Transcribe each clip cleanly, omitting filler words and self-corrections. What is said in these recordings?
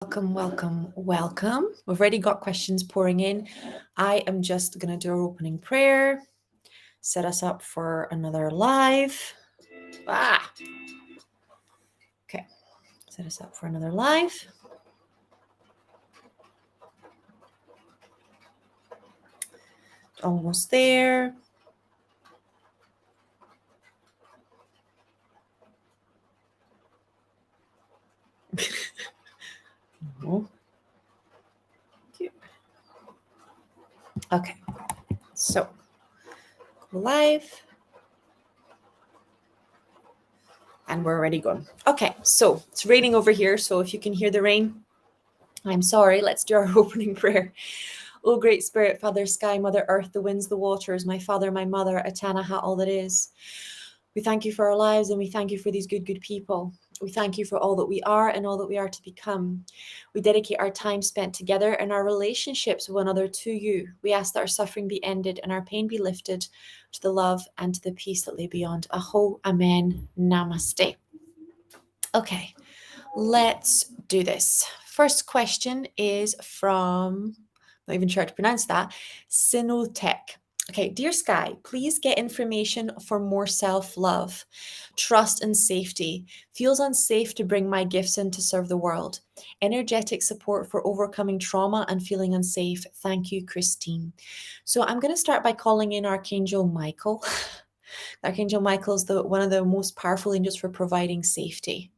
Welcome, welcome, welcome. We've already got questions pouring in. I am just going to do our opening prayer, set us up for another live. Okay, set us up for another live. Almost there. Okay, so go live. And we're already going. Okay, so it's raining over here. So if you can hear the rain, I'm sorry. Let's do our opening prayer. O great spirit, Father, sky, Mother Earth, the winds, the waters, my father, my mother, Atanaha, all that is. We thank you for our lives and we thank you for these good people. We thank you for all that we are and all that we are to become. We dedicate our time spent together and our relationships with one another to you. We ask that our suffering be ended and our pain be lifted to the love and to the peace that lay beyond. Aho, amen, namaste. Okay, let's do this. First question is from, not even sure how to pronounce that, Sinotech. Okay, dear Sky, please get information for more self-love, trust and safety. Feels unsafe to bring my gifts in to serve the world. Energetic support for overcoming trauma and feeling unsafe. Thank you, Christine. So I'm going to start by calling in Archangel Michael. Archangel Michael is one of the most powerful angels for providing safety.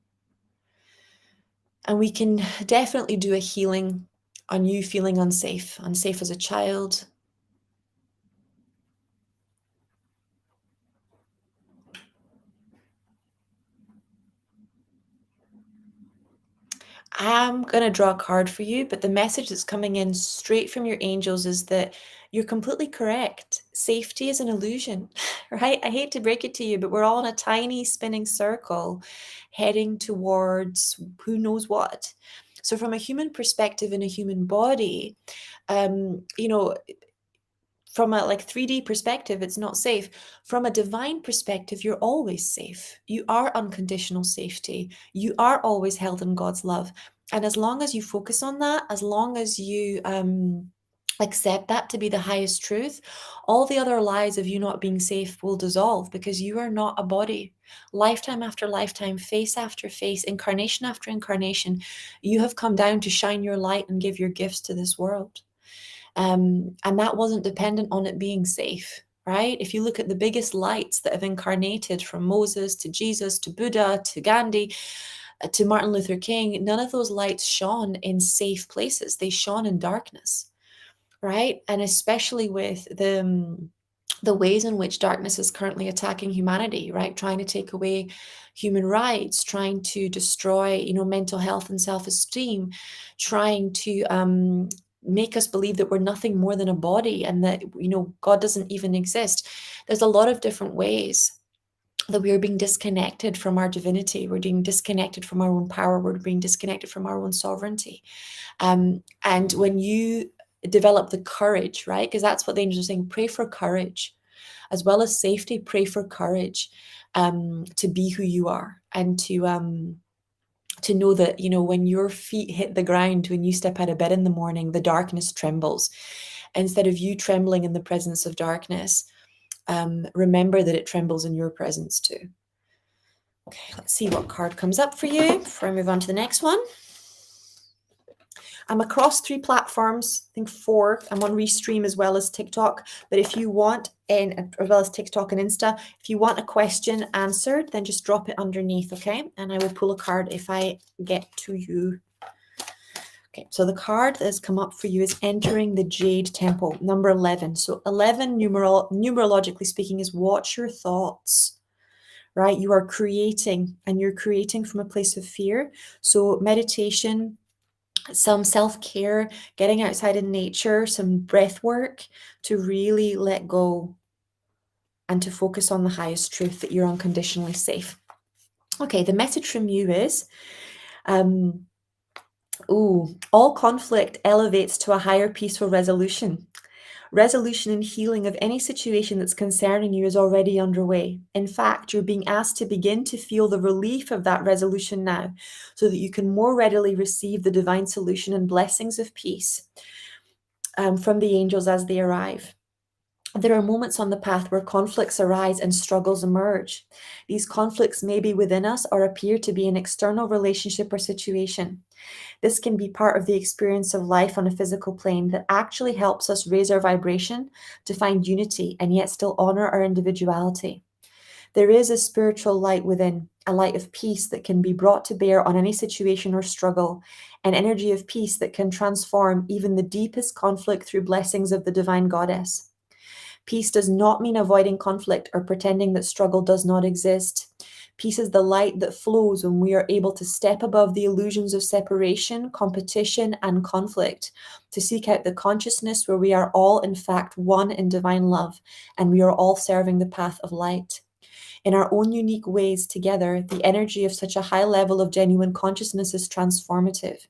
And we can definitely do a healing on you feeling unsafe as a child. I'm going to draw a card for you, but the message that's coming in straight from your angels is that you're completely correct. Safety is an illusion, right? I hate to break it to you, but we're all in a tiny spinning circle heading towards who knows what. So from a human perspective in a human body, from a 3D perspective, it's not safe. From a divine perspective, you're always safe. You are unconditional safety. You are always held in God's love. And as long as you focus on that, as long as you accept that to be the highest truth, all the other lies of you not being safe will dissolve because you are not a body. Lifetime after lifetime, face after face, incarnation after incarnation, you have come down to shine your light and give your gifts to this world. And that wasn't dependent on it being safe, right? If you look at the biggest lights that have incarnated, from Moses to Jesus to Buddha to Gandhi to Martin Luther King, none of those lights shone in safe places. They shone in darkness, right? And especially with the ways in which darkness is currently attacking humanity, right? Trying to take away human rights, trying to destroy, mental health and self-esteem, trying to make us believe that we're nothing more than a body and that, God doesn't even exist. There's a lot of different ways that we are being disconnected from our divinity. We're being disconnected from our own power. We're being disconnected from our own sovereignty. And when you develop the courage, right? Because that's what the angels are saying, pray for courage. As well as safety, pray for courage to be who you are and to know that, when your feet hit the ground, when you step out of bed in the morning, the darkness trembles. Instead of you trembling in the presence of darkness, remember that it trembles in your presence too. Okay, let's see what card comes up for you before I move on to the next one. I'm across 3 platforms, I think 4. I'm on Restream as well as TikTok. But if you want, as well as TikTok and Insta, if you want a question answered, then just drop it underneath, okay? And I will pull a card if I get to you. Okay, so the card that has come up for you is Entering the Jade Temple, number 11. So 11, numerologically speaking, is watch your thoughts, right? You are creating, and you're creating from a place of fear. So meditation, some self-care, getting outside in nature, some breath work to really let go and to focus on the highest truth, that you're unconditionally safe. Okay, the message from you is, all conflict elevates to a higher peaceful resolution. Resolution and healing of any situation that's concerning you is already underway. In fact, you're being asked to begin to feel the relief of that resolution now, so that you can more readily receive the divine solution and blessings of peace from the angels as they arrive. There are moments on the path where conflicts arise and struggles emerge. These conflicts may be within us or appear to be an external relationship or situation. This can be part of the experience of life on a physical plane that actually helps us raise our vibration to find unity and yet still honor our individuality. There is a spiritual light within, a light of peace that can be brought to bear on any situation or struggle, an energy of peace that can transform even the deepest conflict through blessings of the divine goddess. Peace does not mean avoiding conflict or pretending that struggle does not exist. Peace is the light that flows when we are able to step above the illusions of separation, competition, and conflict, to seek out the consciousness where we are all, in fact, one in divine love, and we are all serving the path of light. In our own unique ways together, the energy of such a high level of genuine consciousness is transformative.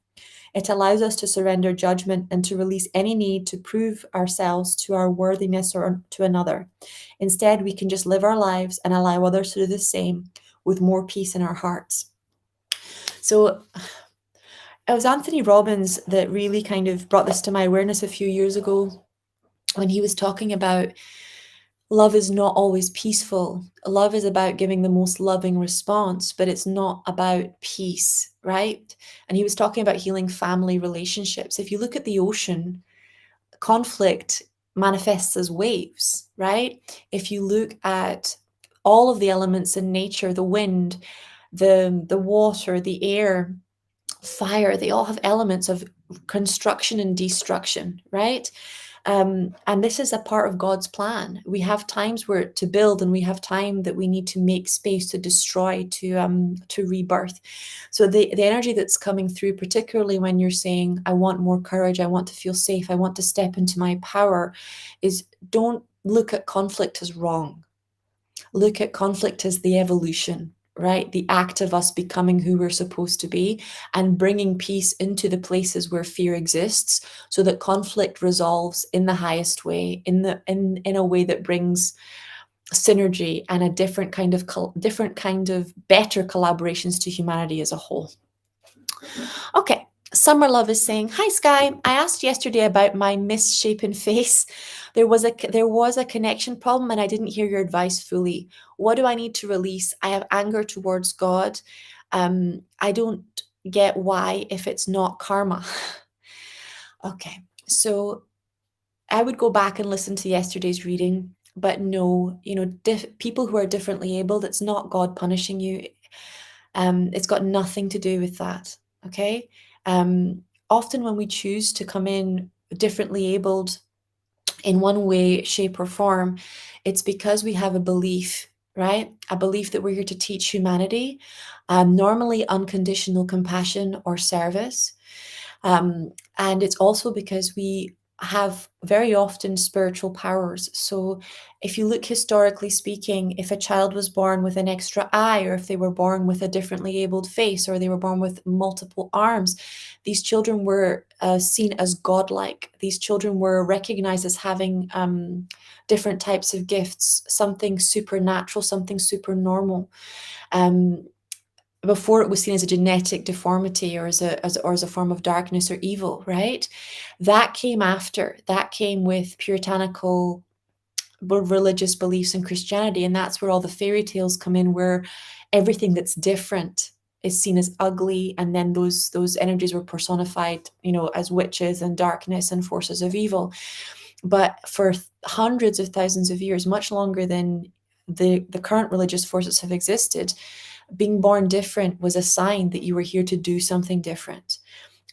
It allows us to surrender judgment and to release any need to prove ourselves to our worthiness or to another. Instead, we can just live our lives and allow others to do the same with more peace in our hearts. So it was Anthony Robbins that really kind of brought this to my awareness a few years ago when he was talking about love is not always peaceful. Love is about giving the most loving response, but it's not about peace, right? And he was talking about healing family relationships. If you look at the ocean, conflict manifests as waves, right? If you look at all of the elements in nature, the wind, the water, the air, fire, they all have elements of construction and destruction, right? And this is a part of God's plan. We have times where to build, and we have time that we need to make space to destroy, to rebirth. So the energy that's coming through, particularly when you're saying, I want more courage, I want to feel safe, I want to step into my power, is don't look at conflict as wrong. Look at conflict as the evolution, right? The act of us becoming who we're supposed to be and bringing peace into the places where fear exists, so that conflict resolves in the highest way, in a way that brings synergy and a different kind of better collaborations to humanity as a whole. Okay. Summer Love is saying, "Hi Sky, I asked yesterday about my misshapen face. There was a connection problem and I didn't hear your advice fully. What do I need to release? I have anger towards God. I don't get why if it's not karma." Okay, so I would go back and listen to yesterday's reading, but no, people who are differently abled, it's not God punishing you. It's got nothing to do with that. Okay. Often when we choose to come in differently abled in one way, shape, or form, it's because we have a belief, right? A belief that we're here to teach humanity, normally unconditional compassion or service. And it's also because we have very often spiritual powers. So if you look historically speaking, if a child was born with an extra eye, or if they were born with a differently abled face, or they were born with multiple arms, these children were seen as godlike. These children were recognized as having different types of gifts, something supernatural, something super normal. Before it was seen as a genetic deformity, or as a form of darkness or evil, right? That came after. That came with puritanical religious beliefs in Christianity, and that's where all the fairy tales come in, where everything that's different is seen as ugly, and then those energies were personified, as witches and darkness and forces of evil. But for hundreds of thousands of years, much longer than the current religious forces have existed, being born different was a sign that you were here to do something different.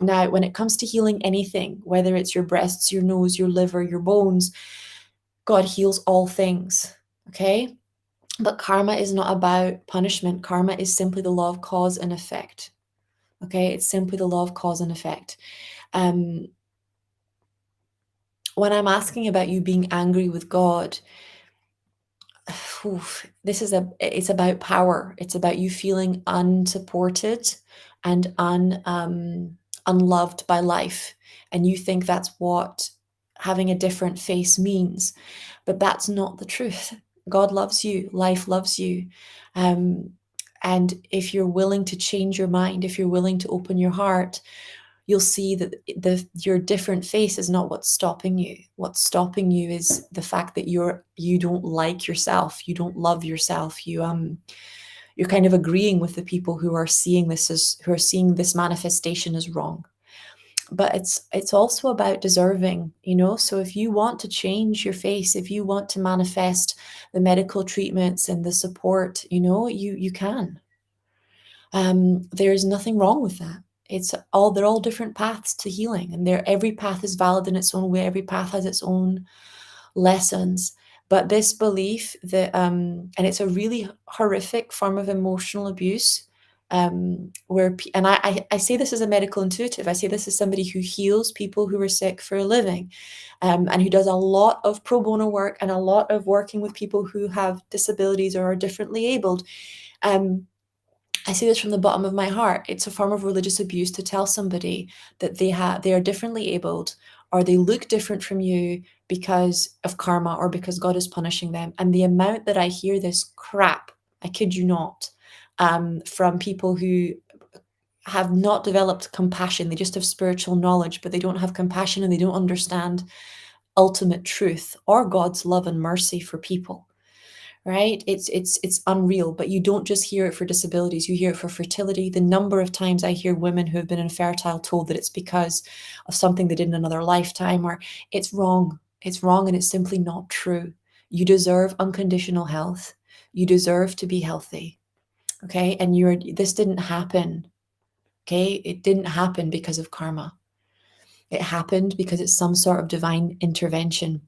Now, when it comes to healing anything, whether it's your breasts, your nose, your liver, your bones, God heals all things, okay? But karma is not about punishment. Karma is simply the law of cause and effect, okay? It's simply the law of cause and effect. When I'm asking about you being angry with God, it's about power. It's about you feeling unsupported and unloved by life, and you think that's what having a different face means. But that's not the truth. God loves you, life loves you. And if you're willing to change your mind, if you're willing to open your heart, you'll see that your different face is not what's stopping you. What's stopping you is the fact that you don't like yourself, you don't love yourself. You're kind of agreeing with the people who are seeing this manifestation as wrong. But it's also about deserving, so if you want to change your face, if you want to manifest the medical treatments and the support, you can. There's nothing wrong with that. They're all different paths to healing, and every path is valid in its own way. Every path has its own lessons. But this belief that, and it's a really horrific form of emotional abuse, and I say this as a medical intuitive. I say this as somebody who heals people who are sick for a living, and who does a lot of pro bono work and a lot of working with people who have disabilities or are differently abled. I say this from the bottom of my heart. It's a form of religious abuse to tell somebody that they are differently abled, or they look different from you because of karma or because God is punishing them. And the amount that I hear this crap, I kid you not, from people who have not developed compassion. They just have spiritual knowledge, but they don't have compassion, and they don't understand ultimate truth or God's love and mercy for people. Right? It's unreal. But you don't just hear it for disabilities, you hear it for fertility. The number of times I hear women who have been infertile told that it's because of something they did in another lifetime, or it's wrong. It's wrong, and it's simply not true. You deserve unconditional health. You deserve to be healthy. Okay? And this didn't happen. Okay? It didn't happen because of karma. It happened because it's some sort of divine intervention.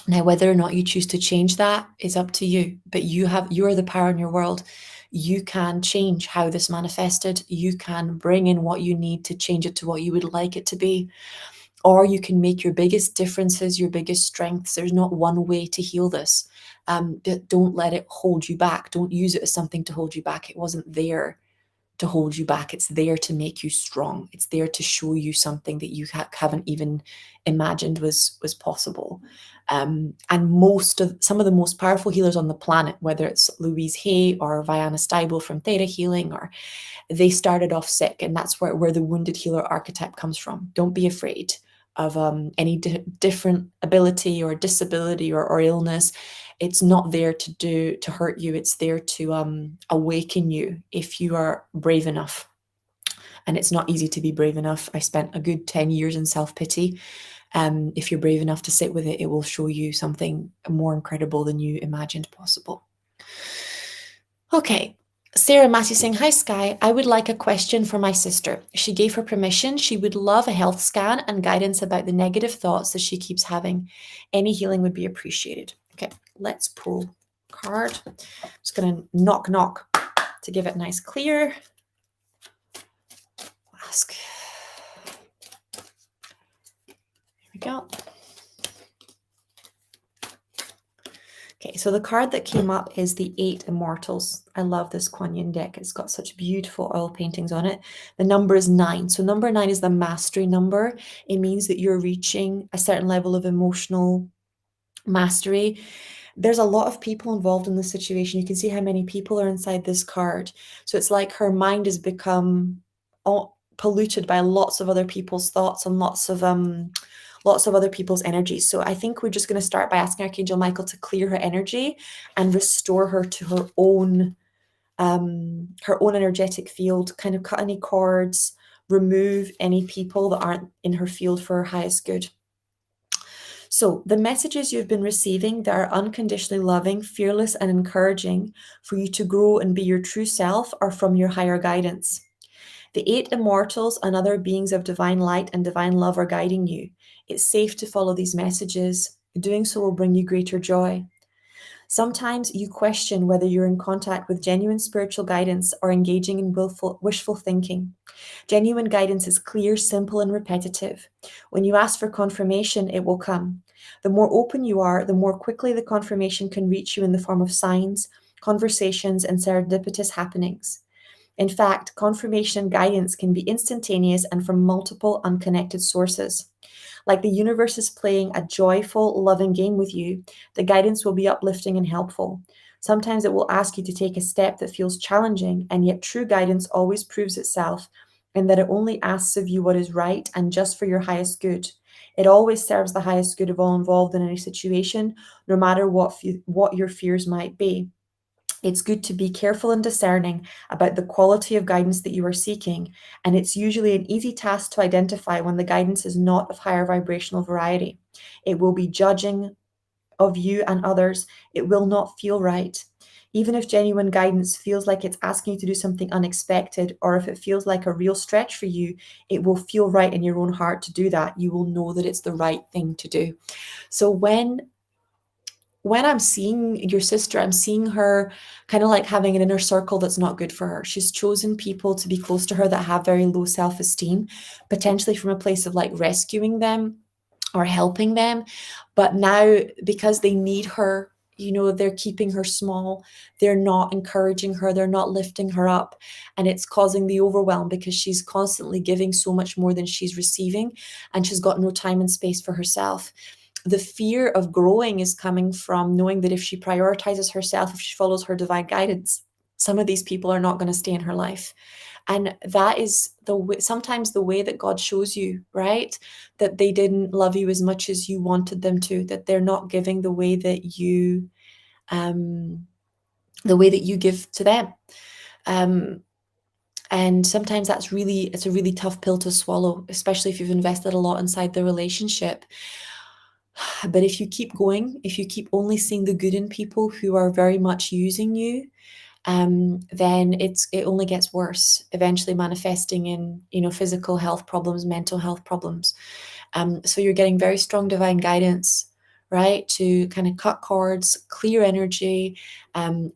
Now, whether or not you choose to change that is up to you, but you are the power in your world. You can change how this manifested. You can bring in what you need to change it to what you would like it to be, or you can make your biggest differences, your biggest strengths. There's not one way to heal this. Don't let it hold you back. Don't use it as something to hold you back. It wasn't there to hold you back. It's there to make you strong. It's there to show you something that you haven't even imagined was possible. And some of the most powerful healers on the planet, whether it's Louise Hay or Vianna Steibel from Theta Healing, or they started off sick, and that's where the wounded healer archetype comes from. Don't be afraid of any different ability or disability or illness. It's not there to hurt you. It's there to awaken you if you are brave enough. And it's not easy to be brave enough. I spent a good 10 years in self-pity. If you're brave enough to sit with it, it will show you something more incredible than you imagined possible. Okay. Sarah Massey saying, "Hi Sky, I would like a question for my sister. She gave her permission. She would love a health scan and guidance about the negative thoughts that she keeps having. Any healing would be appreciated." Okay, let's pull a card. I'm just going to knock to give it nice clear. Ask. Here we go. Okay, so the card that came up is the 8 Immortals. I love this Kuan Yin deck. It's got such beautiful oil paintings on it. The number is 9. So number 9 is the mastery number. It means that you're reaching a certain level of emotional mastery. There's a lot of people involved in this situation. You can see how many people are inside this card. So it's like her mind has become polluted by lots of other people's thoughts and lots of other people's energies. So I think we're just going to start by asking Archangel Michael to clear her energy and restore her to her own energetic field, kind of cut any cords, remove any people that aren't in her field for her highest good. So the messages you've been receiving that are unconditionally loving, fearless, and encouraging for you to grow and be your true self are from your higher guidance. The 8 Immortals and other beings of divine light and divine love are guiding you. It's safe to follow these messages. Doing so will bring you greater joy. Sometimes you question whether you're in contact with genuine spiritual guidance or engaging in wishful thinking. Genuine guidance is clear, simple, and repetitive. When you ask for confirmation, it will come. The more open you are, the more quickly the confirmation can reach you in the form of signs, conversations, and serendipitous happenings. In fact, confirmation and guidance can be instantaneous and from multiple unconnected sources. Like the universe is playing a joyful, loving game with you, the guidance will be uplifting and helpful. Sometimes it will ask you to take a step that feels challenging, and yet true guidance always proves itself in that it only asks of you what is right and just for your highest good. It always serves the highest good of all involved in any situation, no matter what your fears might be. It's good to be careful and discerning about the quality of guidance that you are seeking, and it's usually an easy task to identify when the guidance is not of higher vibrational variety. It will be judging of you and others. It will not feel right. Even if genuine guidance feels like it's asking you to do something unexpected, or if it feels like a real stretch for you, it will feel right in your own heart to do that. You will know that it's the right thing to do. So when I'm seeing your sister, I'm seeing her kind of like having an inner circle that's not good for her. She's chosen people to be close to her that have very low self-esteem, potentially from a place of like rescuing them or helping them. But now, because they need her, they're keeping her small. They're not encouraging her. They're not lifting her up. And it's causing the overwhelm because she's constantly giving so much more than she's receiving. And she's got no time and space for herself. The fear of growing is coming from knowing that if she prioritizes herself, if she follows her divine guidance, some of these people are not going to stay in her life. And that is sometimes the way that God shows you, right? That they didn't love you as much as you wanted them to, that they're not giving um, the way that you give to them. And sometimes it's a really tough pill to swallow, especially if you've invested a lot inside the relationship. But if you keep going, if you keep only seeing the good in people who are very much using you, then it only gets worse, eventually manifesting in physical health problems, mental health problems. So you're getting very strong divine guidance, right, to kind of cut cords, clear energy,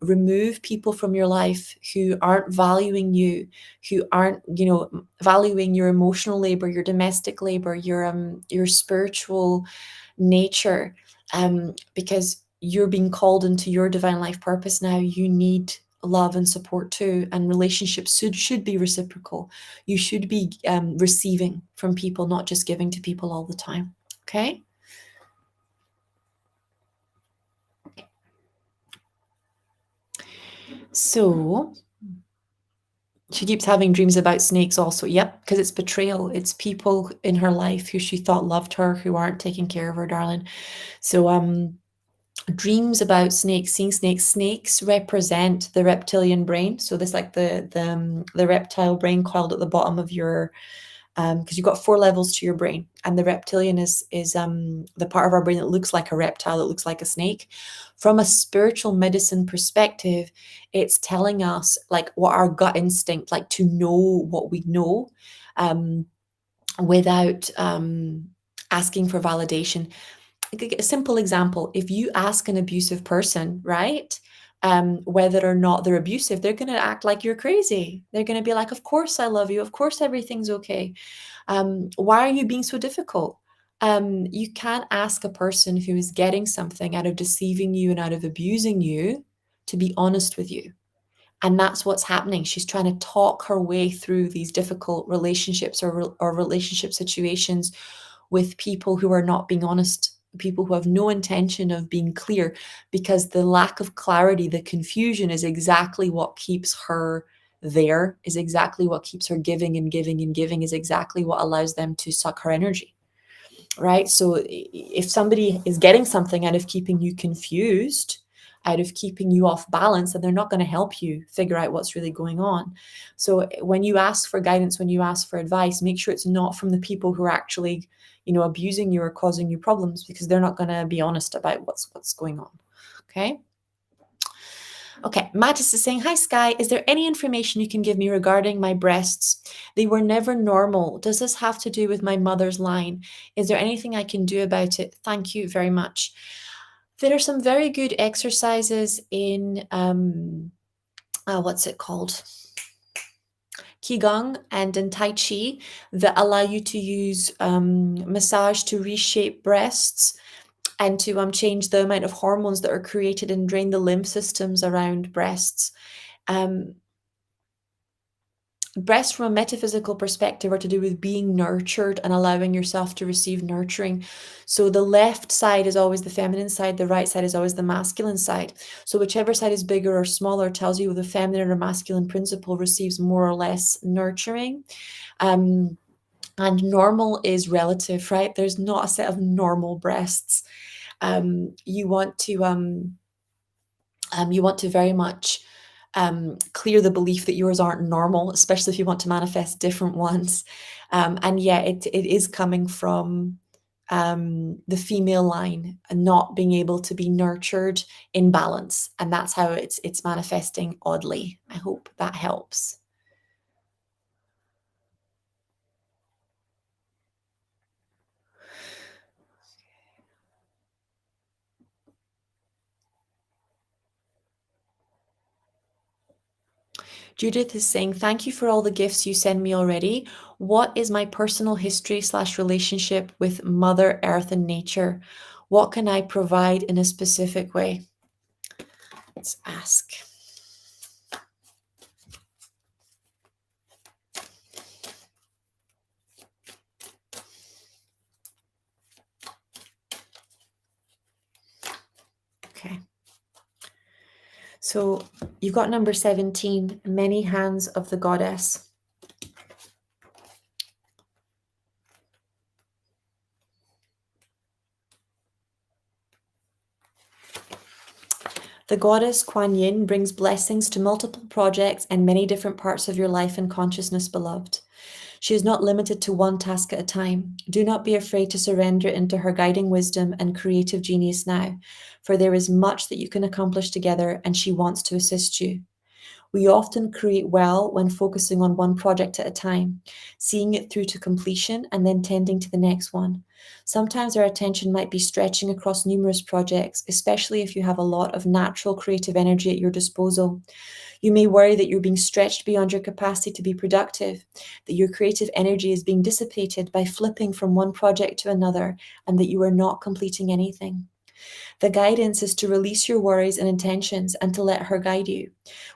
remove people from your life who aren't valuing you, who aren't valuing your emotional labor, your domestic labor, your spiritual nature, because you're being called into your divine life purpose now. You need love and support too, and relationships should be reciprocal. You should be receiving from people, not just giving to people all the time. Okay. So she keeps having dreams about snakes also. Yep, because it's betrayal. It's people in her life who she thought loved her who aren't taking care of her, darling. So dreams about snakes, seeing snakes represent the reptilian brain. So this, like the reptile brain coiled at the bottom of your, because you've got 4 levels to your brain, and the reptilian is the part of our brain that looks like a reptile, that looks like a snake. From a spiritual medicine perspective, it's telling us like what our gut instinct, like to know what we know, without asking for validation. A simple example, if you ask an abusive person, right, whether or not they're abusive, they're going to act like you're crazy. They're going to be like, of course I love you, of course everything's okay. Why are you being so difficult? You can't ask a person who is getting something out of deceiving you and out of abusing you to be honest with you. And that's what's happening. She's trying to talk her way through these difficult relationships or relationship situations with people who are not being honest, people who have no intention of being clear, because the lack of clarity, the confusion is exactly what keeps her there, is exactly what keeps her giving and giving and giving, is exactly what allows them to suck her energy. Right? So if somebody is getting something out of keeping you confused, out of keeping you off balance, then they're not going to help you figure out what's really going on. So when you ask for guidance, when you ask for advice, make sure it's not from the people who are actually, abusing you or causing you problems, because they're not going to be honest about what's going on. Okay. Okay, Mattis is saying, hi, Sky. Is there any information you can give me regarding my breasts? They were never normal. Does this have to do with my mother's line? Is there anything I can do about it? Thank you very much. There are some very good exercises in, what's it called? Qigong and in Tai Chi that allow you to use massage to reshape breasts and to change the amount of hormones that are created and drain the lymph systems around breasts. Um, Breasts from a metaphysical perspective are to do with being nurtured and allowing yourself to receive nurturing. So the left side is always the feminine side, the right side is always the masculine side. So whichever side is bigger or smaller tells you the feminine or masculine principle receives more or less nurturing. And normal is relative, right? There's not a set of normal breasts. You want to very much clear the belief that yours aren't normal, especially if you want to manifest different ones. And yeah, it is coming from the female line and not being able to be nurtured in balance, and that's how it's manifesting oddly. I hope that helps. Judith is saying, thank you for all the gifts you send me already. What is my personal history/relationship with Mother Earth and nature? What can I provide in a specific way? Let's ask. Okay. So you've got number 17, many hands of the goddess. The goddess Kuan Yin brings blessings to multiple projects and many different parts of your life and consciousness, beloved. She is not limited to one task at a time. Do not be afraid to surrender into her guiding wisdom and creative genius now, for there is much that you can accomplish together, and she wants to assist you. We often create well when focusing on one project at a time, seeing it through to completion and then tending to the next one. Sometimes our attention might be stretching across numerous projects, especially if you have a lot of natural creative energy at your disposal. You may worry that you're being stretched beyond your capacity to be productive, that your creative energy is being dissipated by flipping from one project to another, and that you are not completing anything. The guidance is to release your worries and intentions and to let her guide you.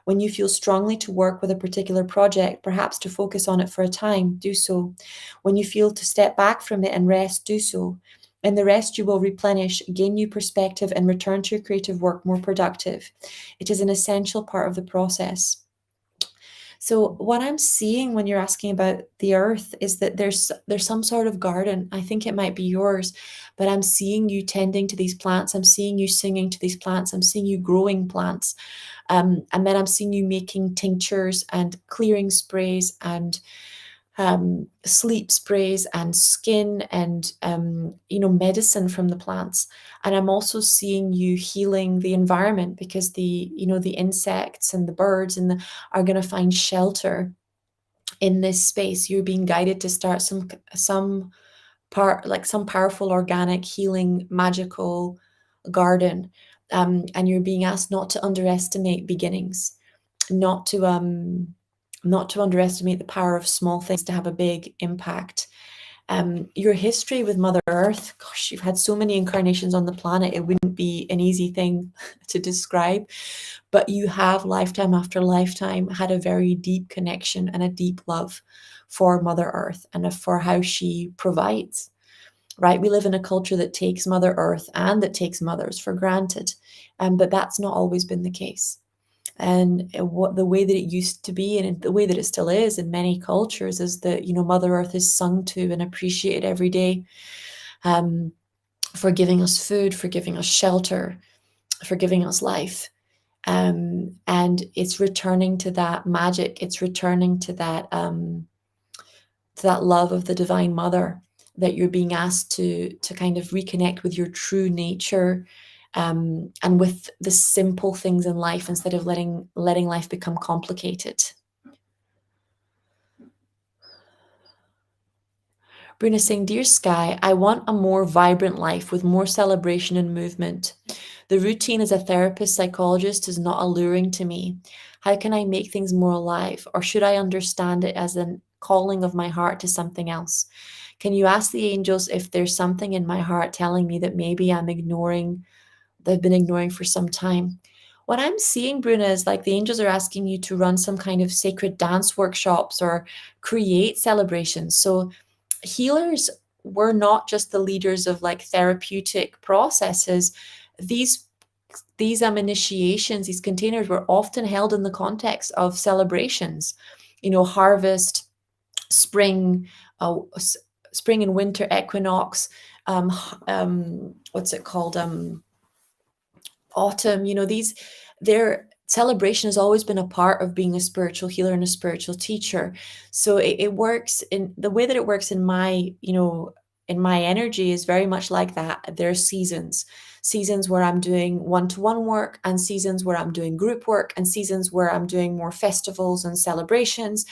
When you feel strongly to work with a particular project, perhaps to focus on it for a time, do so. When you feel to step back from it and rest, do so. In the rest, you will replenish, gain new perspective, and return to your creative work more productive. It is an essential part of the process. So what I'm seeing when you're asking about the earth is that there's some sort of garden. I think it might be yours, but I'm seeing you tending to these plants. I'm seeing you singing to these plants. I'm seeing you growing plants. And then I'm seeing you making tinctures and clearing sprays and sleep sprays and skin and medicine from the plants. And I'm also seeing you healing the environment because the insects and the birds are going to find shelter in this space. You're being guided to start some powerful organic healing magical garden. And you're being asked not to underestimate beginnings, not to underestimate the power of small things to have a big impact. Your history with Mother Earth, gosh, you've had so many incarnations on the planet, it wouldn't be an easy thing to describe, but you have lifetime after lifetime had a very deep connection and a deep love for Mother Earth and for how she provides. Right? We live in a culture that takes Mother Earth and that takes mothers for granted, but that's not always been the case. And what the way that it used to be and the way that it still is in many cultures is that Mother Earth is sung to and appreciated every day, for giving us food, for giving us shelter, for giving us life. And it's returning to that magic. It's returning to that love of the Divine Mother, that you're being asked to kind of reconnect with your true nature, and with the simple things in life instead of letting life become complicated. Bruna saying, Dear Sky, I want a more vibrant life with more celebration and movement. The routine as a therapist, psychologist is not alluring to me. How can I make things more alive? Or should I understand it as a calling of my heart to something else? Can you ask the angels if there's something in my heart telling me that maybe I've been ignoring for some time? What I'm seeing, Bruna, is like the angels are asking you to run some kind of sacred dance workshops or create celebrations. So healers were not just the leaders of like therapeutic processes. These initiations, these containers were often held in the context of celebrations, harvest, spring, spring and winter equinox, what's it called? Autumn, their celebration has always been a part of being a spiritual healer and a spiritual teacher. So it works in the way that it works in my energy is very much like that. There are seasons where I'm doing one-to-one work, and seasons where I'm doing group work, and seasons where I'm doing more festivals and celebrations.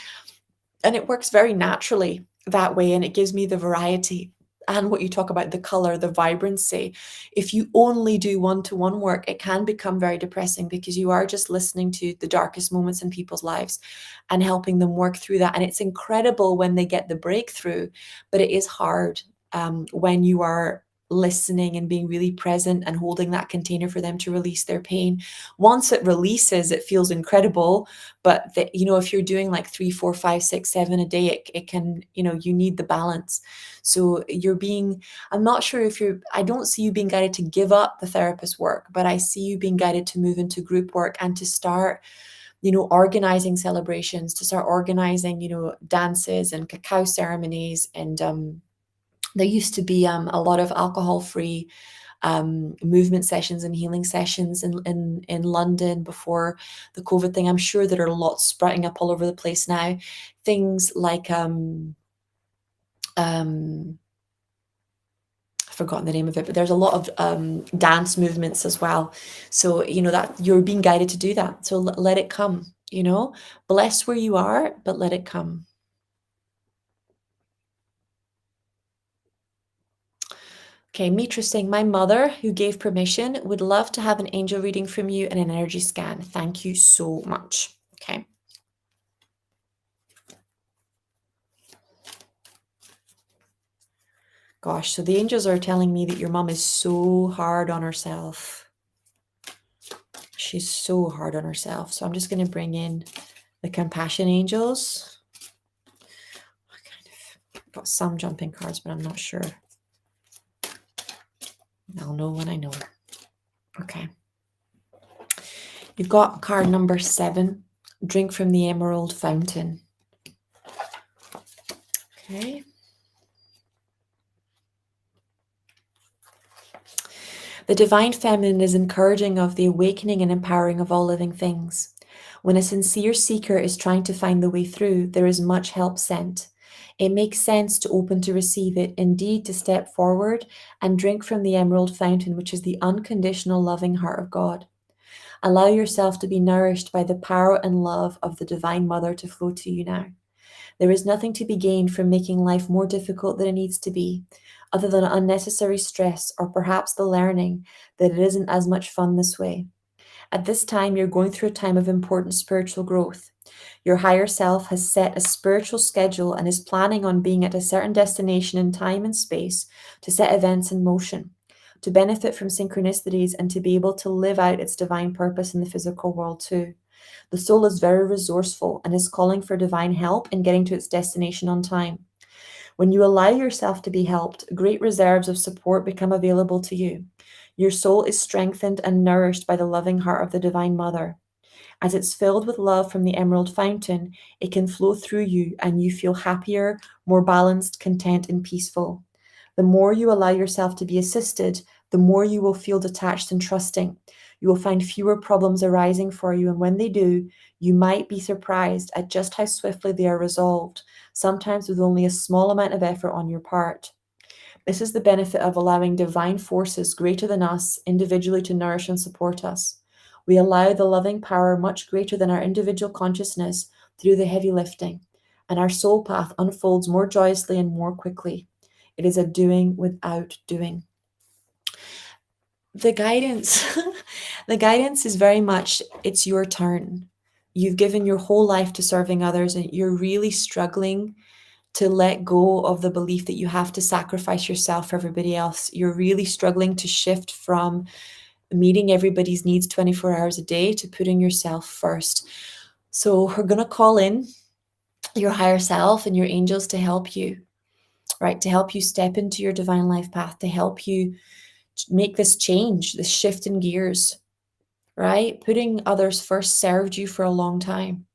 And it works very naturally that way, and it gives me the variety and what you talk about, the color, the vibrancy. If you only do one-to-one work, it can become very depressing because you are just listening to the darkest moments in people's lives and helping them work through that. And it's incredible when they get the breakthrough, but it is hard when you are listening and being really present and holding that container for them to release their pain. Once it releases, it feels incredible. But if you're doing like 3, 4, 5, 6, 7 a day, it can, you need the balance. So I'm not sure I don't see you being guided to give up the therapist work, but I see you being guided to move into group work and to start, organizing celebrations, to start organizing, dances and cacao ceremonies. And there used to be a lot of alcohol-free movement sessions and healing sessions in London before the COVID thing. I'm sure there are lots sprouting up all over the place now. Things like I've forgotten the name of it, but there's a lot of dance movements as well. So that you're being guided to do that. So let it come. Bless where you are, but let it come. Okay, Mitra saying, my mother, who gave permission, would love to have an angel reading from you and an energy scan. Thank you so much. Okay. Gosh, so the angels are telling me that your mom is so hard on herself. She's so hard on herself. So I'm just going to bring in the compassion angels. I kind of got some jumping cards, but I'm not sure. I'll know when I know. Okay. You've got card number 7, drink from the emerald fountain. Okay. The divine feminine is encouraging of the awakening and empowering of all living things. When a sincere seeker is trying to find the way through, there is much help sent. It makes sense to open to receive it, indeed to step forward and drink from the emerald fountain, which is the unconditional loving heart of God. Allow yourself to be nourished by the power and love of the Divine Mother to flow to you now. There is nothing to be gained from making life more difficult than it needs to be, other than unnecessary stress or perhaps the learning that it isn't as much fun this way. At this time, you're going through a time of important spiritual growth. Your higher self has set a spiritual schedule and is planning on being at a certain destination in time and space to set events in motion, to benefit from synchronicities and to be able to live out its divine purpose in the physical world too. The soul is very resourceful and is calling for divine help in getting to its destination on time. When you allow yourself to be helped, great reserves of support become available to you. Your soul is strengthened and nourished by the loving heart of the Divine Mother. As it's filled with love from the emerald fountain, it can flow through you and you feel happier, more balanced, content, and peaceful. The more you allow yourself to be assisted, the more you will feel detached and trusting. You will find fewer problems arising for you, and when they do, you might be surprised at just how swiftly they are resolved, sometimes with only a small amount of effort on your part. This is the benefit of allowing divine forces greater than us individually to nourish and support us. We allow the loving power much greater than our individual consciousness through the heavy lifting, and our soul path unfolds more joyously and more quickly. It is a doing without doing. The guidance, the guidance is very much, it's your turn. You've given your whole life to serving others, and you're really struggling to let go of the belief that you have to sacrifice yourself for everybody else. You're really struggling to shift from meeting everybody's needs 24 hours a day to putting yourself first. So we're going to call in your higher self and your angels to help you, right? To help you step into your divine life path, to help you make this change, this shift in gears, right? Putting others first served you for a long time.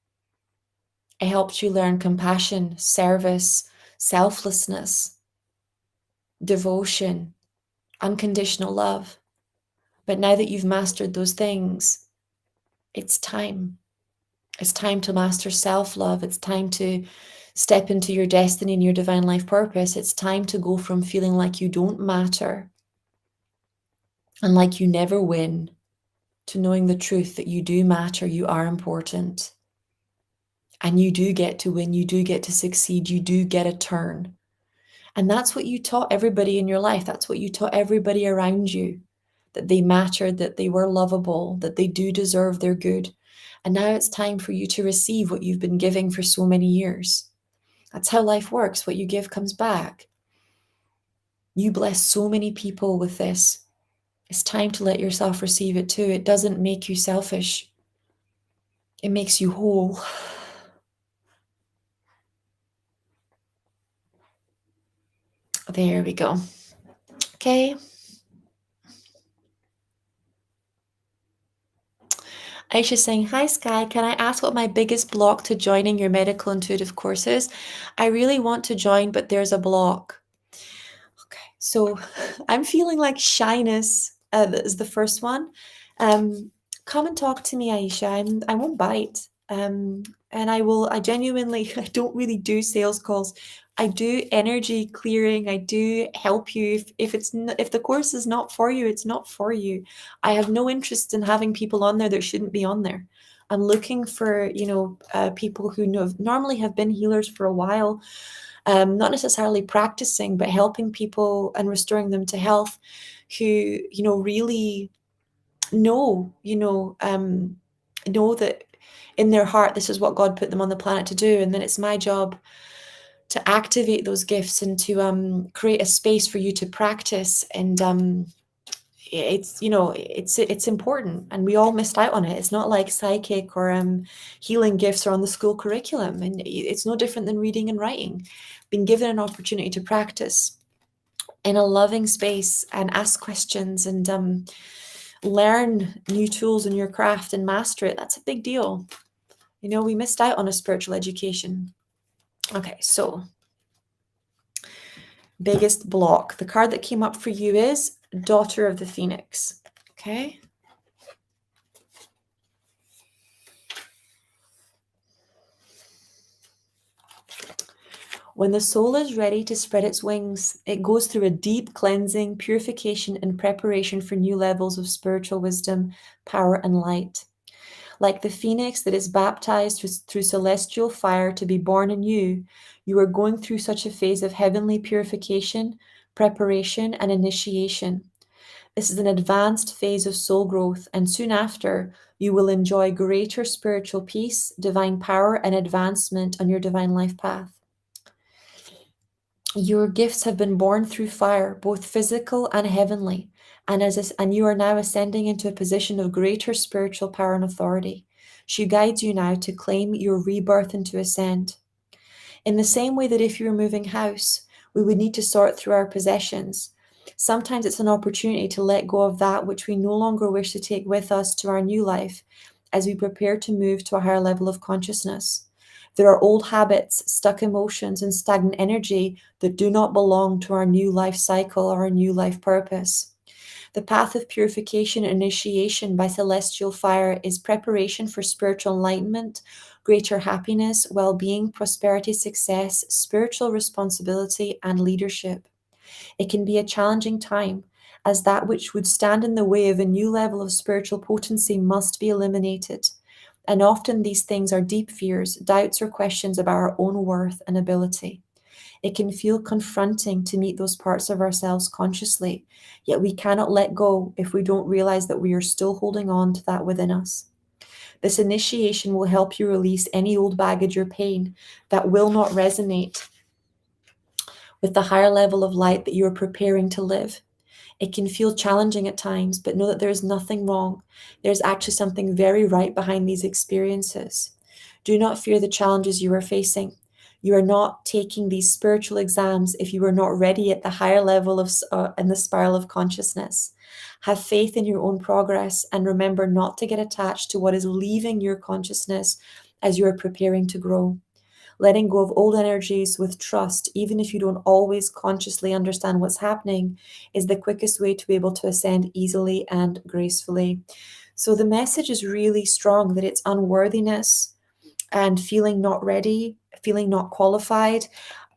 It helped you learn compassion, service, selflessness, devotion, unconditional love. But now that you've mastered those things, it's time. It's time to master self-love. It's time to step into your destiny and your divine life purpose. It's time to go from feeling like you don't matter and like you never win to knowing the truth that you do matter, you are important, and you do get to win, you do get to succeed, you do get a turn. And that's what you taught everybody in your life. That's what you taught everybody around you, that they mattered, that they were lovable, that they do deserve their good. And now it's time for you to receive what you've been giving for so many years. That's how life works. What you give comes back. You bless so many people with this. It's time to let yourself receive it too. It doesn't make you selfish. It makes you whole. There we go. Okay. Aisha's saying, hi Sky, can I ask what my biggest block to joining your medical intuitive courses? I really want to join, but there's a block. Okay, so I'm feeling like shyness is the first one. Come and talk to me, Aisha. I won't bite. And I genuinely, I don't really do sales calls. I do energy clearing. I do help you. If the course is not for you, it's not for you. I have no interest in having people on there that shouldn't be on there. I'm looking for, people who normally have been healers for a while, not necessarily practicing, but helping people and restoring them to health, who, really know that in their heart, this is what God put them on the planet to do. And then it's my job to activate those gifts and to create a space for you to practice. And it's important, and we all missed out on it. It's not like psychic or healing gifts are on the school curriculum, and it's no different than reading and writing. Being given an opportunity to practice in a loving space and ask questions and learn new tools in your craft and master it, that's a big deal. We missed out on a spiritual education. Okay, so biggest block. The card that came up for you is Daughter of the Phoenix. Okay. When the soul is ready to spread its wings, it goes through a deep cleansing, purification, and preparation for new levels of spiritual wisdom, power, and light. Like the phoenix that is baptized through celestial fire to be born anew, you are going through such a phase of heavenly purification, preparation, and initiation. This is an advanced phase of soul growth, and soon after, you will enjoy greater spiritual peace, divine power, and advancement on your divine life path. Your gifts have been born through fire, both physical and heavenly, and you are now ascending into a position of greater spiritual power and authority. She guides you now to claim your rebirth and to ascend. In the same way that if you were moving house, we would need to sort through our possessions. Sometimes it's an opportunity to let go of that which we no longer wish to take with us to our new life as we prepare to move to a higher level of consciousness. There are old habits, stuck emotions, and stagnant energy that do not belong to our new life cycle or our new life purpose. The path of purification and initiation by celestial fire is preparation for spiritual enlightenment, greater happiness, well-being, prosperity, success, spiritual responsibility, and leadership. It can be a challenging time, as that which would stand in the way of a new level of spiritual potency must be eliminated. And often these things are deep fears, doubts, or questions about our own worth and ability. It can feel confronting to meet those parts of ourselves consciously, yet we cannot let go if we don't realize that we are still holding on to that within us. This initiation will help you release any old baggage or pain that will not resonate with the higher level of light that you are preparing to live. It can feel challenging at times, but know that there is nothing wrong. There's actually something very right behind these experiences. Do not fear the challenges you are facing. You are not taking these spiritual exams if you are not ready at the higher level of in the spiral of consciousness. Have faith in your own progress and remember not to get attached to what is leaving your consciousness as you are preparing to grow. Letting go of old energies with trust, even if you don't always consciously understand what's happening, is the quickest way to be able to ascend easily and gracefully. So the message is really strong that it's unworthiness and feeling not ready, feeling not qualified.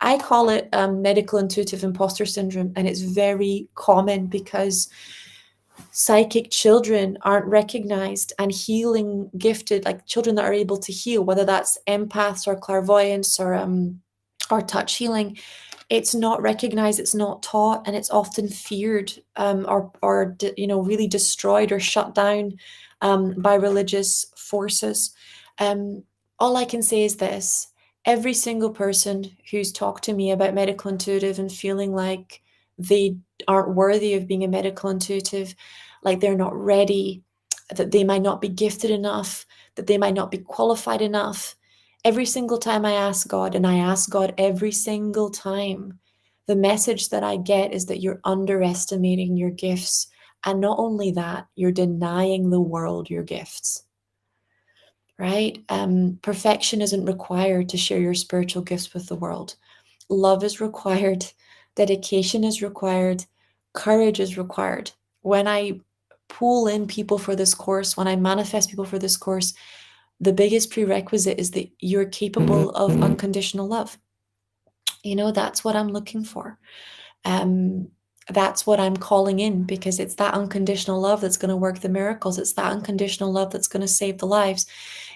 I call it medical intuitive imposter syndrome, and it's very common because psychic children aren't recognized, and healing gifted, like children that are able to heal, whether that's empaths or clairvoyance or touch healing, it's not recognized, it's not taught, and it's often feared, or really destroyed or shut down by religious forces. Um, all I can say is this: every single person who's talked to me about medical intuitive and feeling like they aren't worthy of being a medical intuitive, like they're not ready, that they might not be gifted enough, that they might not be qualified enough. Every single time I ask God, and I ask God every single time, the message that I get is that you're underestimating your gifts. And not only that, you're denying the world your gifts, right? Perfection isn't required to share your spiritual gifts with the world. Love is required, dedication is required, courage is required. When I pull in people for this course, when I manifest people for this course, the biggest prerequisite is that you're capable of unconditional love. That's what I'm looking for. Um, that's what I'm calling in, because it's that unconditional love that's going to work the miracles. It's that unconditional love that's going to save the lives.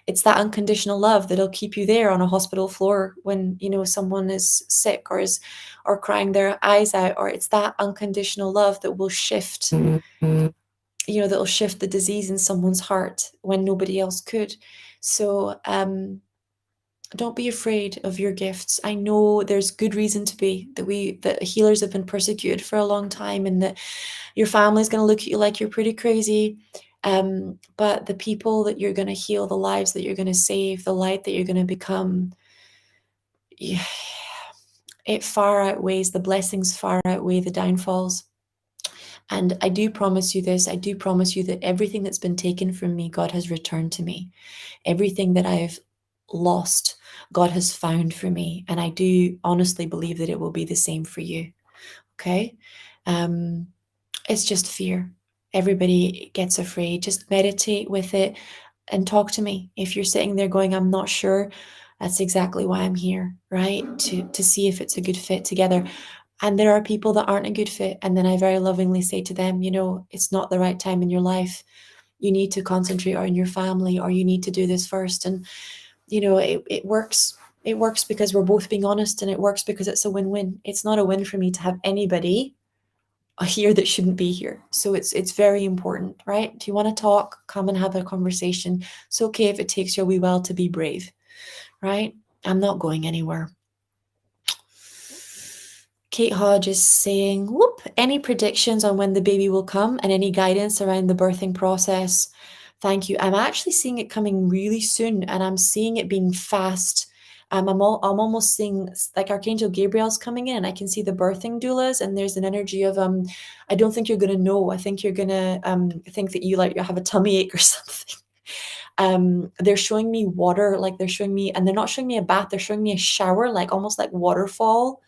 It's that unconditional love that'll keep you there on a hospital floor when someone is sick or crying their eyes out. Or it's that unconditional love that will shift, that'll shift the disease in someone's heart when nobody else could. So don't be afraid of your gifts. I know there's good reason to be, that healers have been persecuted for a long time, and that your family's going to look at you like you're pretty crazy. But the people that you're going to heal, the lives that you're going to save, the light that you're going to become, yeah, it far outweighs, the blessings far outweigh the downfalls. And I do promise you this, I do promise you that everything that's been taken from me, God has returned to me. Everything that I've lost, God has found for me. And I do honestly believe that it will be the same for you. Okay? It's just fear. Everybody gets afraid. Just meditate with it and talk to me. If you're sitting there going, I'm not sure, that's exactly why I'm here, right? To see if it's a good fit together. And there are people that aren't a good fit. And then I very lovingly say to them, it's not the right time in your life. You need to concentrate on your family, or you need to do this first. And, it works. It works because we're both being honest, and it works because it's a win-win. It's not a win for me to have anybody here that shouldn't be here. So it's very important, right? If you want to talk, come and have a conversation. It's okay if it takes you a wee while to be brave, right? I'm not going anywhere. Kate Hodge is saying, whoop, any predictions on when the baby will come and any guidance around the birthing process? Thank you. I'm actually seeing it coming really soon, and I'm seeing it being fast. I'm almost seeing like Archangel Gabriel's coming in, and I can see the birthing doulas, and there's an energy of I don't think you're gonna know. I think you're gonna think that you have a tummy ache or something. They're showing me water, like they're showing me, and they're not showing me a bath, they're showing me a shower, like almost like waterfall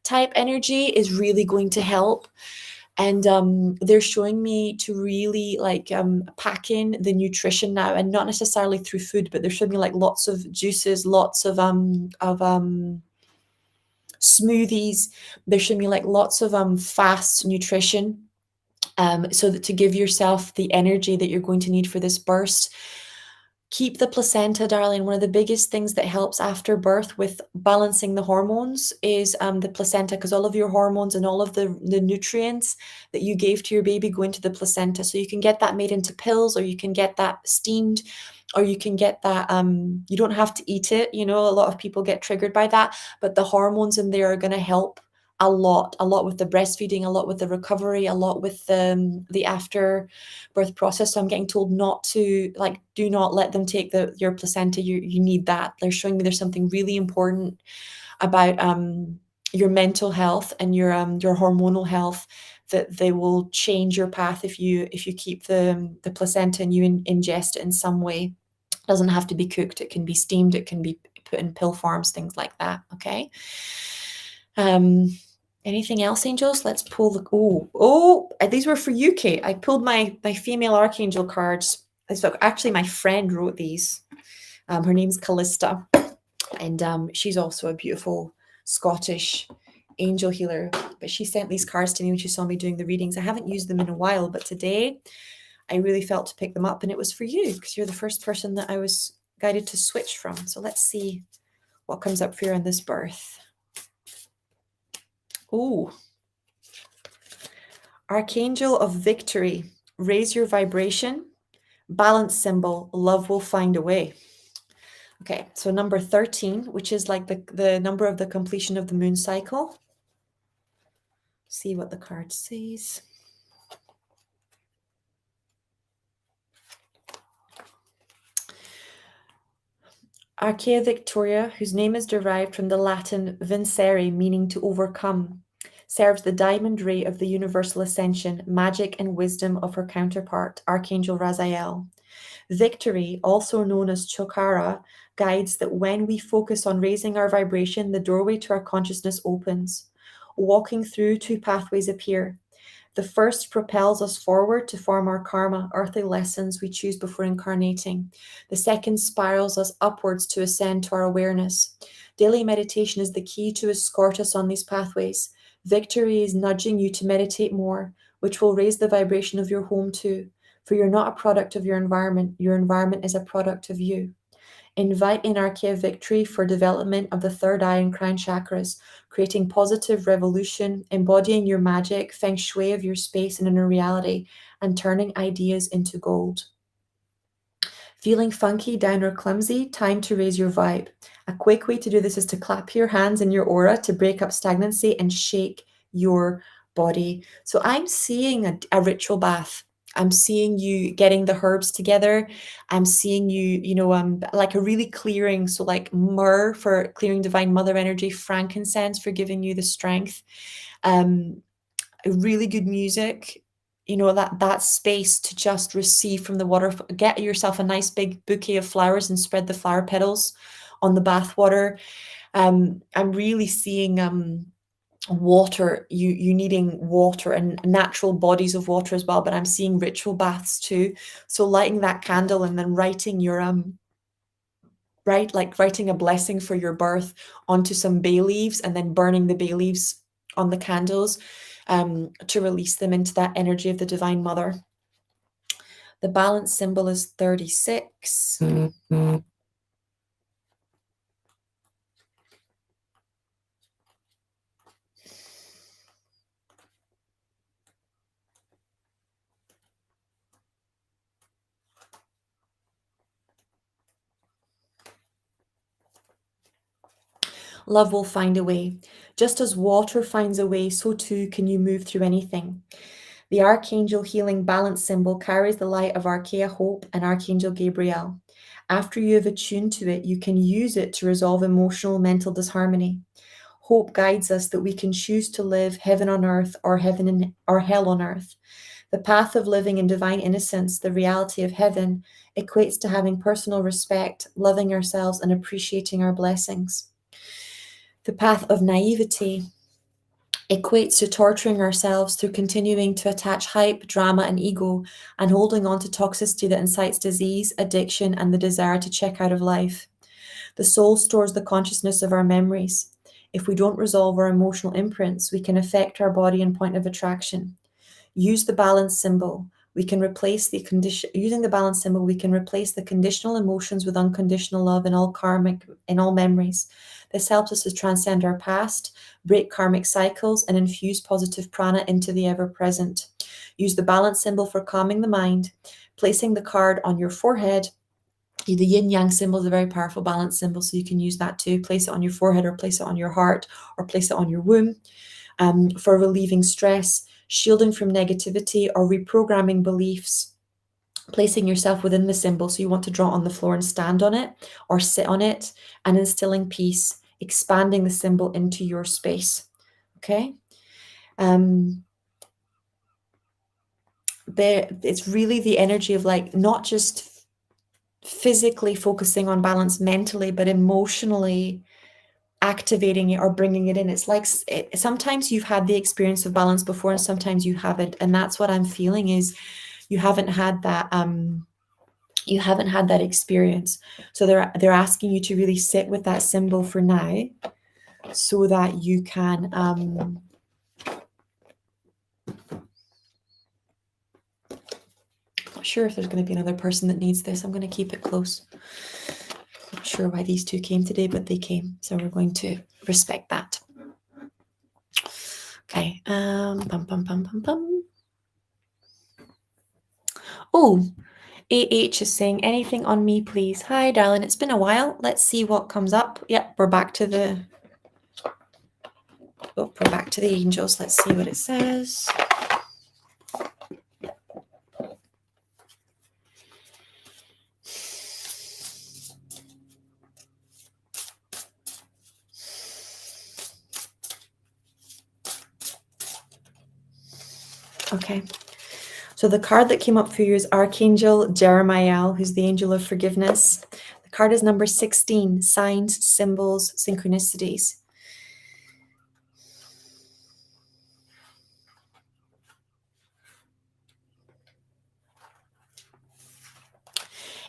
type energy is really going to help. And they're showing me to really pack in the nutrition now, and not necessarily through food, but they're showing me like lots of juices, lots of smoothies. They're showing me like lots of fast nutrition, so that to give yourself the energy that you're going to need for this burst. Keep the placenta, darling. One of the biggest things that helps after birth with balancing the hormones is the placenta, because all of your hormones and all of the nutrients that you gave to your baby go into the placenta. So you can get that made into pills, or you can get that steamed, or you can get that, you don't have to eat it. A lot of people get triggered by that, but the hormones in there are going to help a lot with the breastfeeding, a lot with the recovery, a lot with the after birth process. So I'm getting told not to, like, do not let them take your placenta. You need that. They're showing me there's something really important about your mental health and your hormonal health, that they will change your path if you keep the placenta and you ingest it in some way. It doesn't have to be cooked. It can be steamed. It can be put in pill forms, things like that. Okay. Anything else, angels? Let's pull the, oh, these were for you, Kate. I pulled my female archangel cards. Actually, my friend wrote these. Her name's Callista, and she's also a beautiful Scottish angel healer. But she sent these cards to me when she saw me doing the readings. I haven't used them in a while, but today I really felt to pick them up, and it was for you because you're the first person that I was guided to switch from. So let's see what comes up for you in this birth. Oh, Archangel of Victory, raise your vibration. Balance symbol, love will find a way. Okay, so number 13, which is like the number of the completion of the moon cycle. See what the card says. Archea Victoria, whose name is derived from the Latin vincere, meaning to overcome, serves the diamond ray of the universal ascension, magic and wisdom of her counterpart, Archangel Raziel. Victory, also known as Chokara, guides that when we focus on raising our vibration, the doorway to our consciousness opens. Walking through, two pathways appear. The first propels us forward to form our karma, earthly lessons we choose before incarnating. The second spirals us upwards to ascend to our awareness. Daily meditation is the key to escort us on these pathways. Victory is nudging you to meditate more, which will raise the vibration of your home too. For you're not a product of your environment is a product of you. Invite in Archea Victory for development of the third eye and crown chakras, creating positive revolution, embodying your magic, feng shui of your space and inner reality, and turning ideas into gold. Feeling funky, down, or clumsy? Time to raise your vibe. A quick way to do this is to clap your hands in your aura to break up stagnancy and shake your body. So I'm seeing a ritual bath. I'm seeing you getting the herbs together. I'm seeing you, like a really clearing. So like myrrh for clearing divine mother energy, frankincense for giving you the strength, really good music, that space to just receive from the water. Get yourself a nice big bouquet of flowers and spread the flower petals on the bath water. I'm really seeing water, you needing water and natural bodies of water as well, but I'm seeing ritual baths too. So lighting that candle and then writing your writing a blessing for your birth onto some bay leaves and then burning the bay leaves on the candles to release them into that energy of the Divine Mother. The balance symbol is 36. Love will find a way. Just as water finds a way, so too can you move through anything. The Archangel Healing Balance symbol carries the light of Archea Hope and Archangel Gabriel. After you have attuned to it, you can use it to resolve emotional, mental disharmony. Hope guides us that we can choose to live heaven on earth or hell on earth. The path of living in divine innocence, the reality of heaven, equates to having personal respect, loving ourselves, and appreciating our blessings. The path of naivety equates to torturing ourselves through continuing to attach hype, drama, and ego, and holding on to toxicity that incites disease, addiction, and the desire to check out of life. The soul stores the consciousness of our memories. If we don't resolve our emotional imprints, we can affect our body and point of attraction. Use the balance symbol. We can replace using the balance symbol, we can replace the conditional emotions with unconditional love in all memories. This helps us to transcend our past, break karmic cycles, and infuse positive prana into the ever-present. Use the balance symbol for calming the mind, placing the card on your forehead. The yin-yang symbol is a very powerful balance symbol, so you can use that too. Place it on your forehead or place it on your heart or place it on your womb. for relieving stress, shielding from negativity, or reprogramming beliefs. Placing yourself within the symbol, so you want to draw on the floor and stand on it or sit on it, and instilling peace, expanding the symbol into your space. Okay. It's really the energy of like not just physically focusing on balance mentally, but emotionally activating it or bringing it in. It's like sometimes you've had the experience of balance before and sometimes you haven't, and that's what I'm feeling is you haven't had that experience. So they're asking you to really sit with that symbol for now so that you can not sure if there's going to be another person that needs this. I'm going to keep it close. Not sure why these two came today, but they came, so we're going to respect that. Okay. Oh, AH is saying, anything on me, please? Hi, darling. It's been a while. Let's see what comes up. Yep, we're back to the angels. Let's see what it says. Okay. So the card that came up for you is Archangel Jeremiah, who's the angel of forgiveness. The card is number 16, signs, symbols, synchronicities.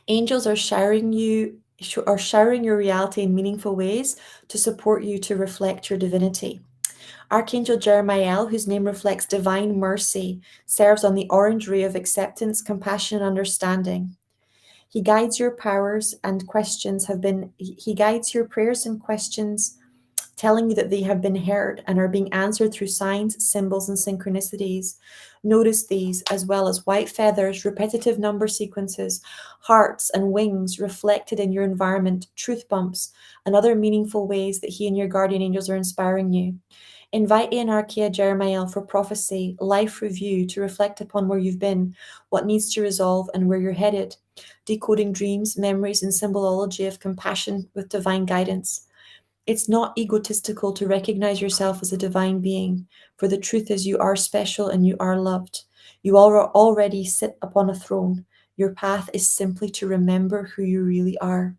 Angels are showering your reality in meaningful ways to support you to reflect your divinity. Archangel Jeremiah, whose name reflects divine mercy, serves on the orange ray of acceptance, compassion, and understanding. He guides your prayers and questions, telling you that they have been heard and are being answered through signs, symbols, and synchronicities. Notice these, as well as white feathers, repetitive number sequences, hearts, and wings reflected in your environment, truth bumps, and other meaningful ways that he and your guardian angels are inspiring you. Invite in Archea Jeremiah for prophecy, life review, to reflect upon where you've been, what needs to resolve, and where you're headed. Decoding dreams, memories, and symbology of compassion with divine guidance. It's not egotistical to recognize yourself as a divine being, for the truth is you are special and you are loved. You already sit upon a throne. Your path is simply to remember who you really are.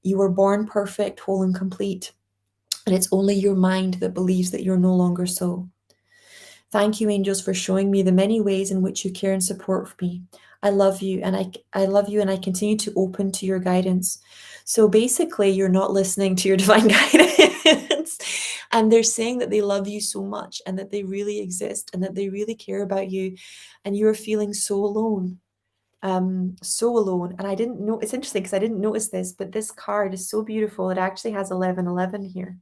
You were born perfect, whole, and complete. And it's only your mind that believes that you're no longer so. Thank you, angels, for showing me the many ways in which you care and support me. I love you, and I love you, and I continue to open to your guidance. So basically, you're not listening to your divine guidance. And they're saying that they love you so much and that they really exist and that they really care about you. And you're feeling so alone. So alone. And I didn't know, it's interesting because I didn't notice this, but this card is so beautiful. It actually has 1111 here,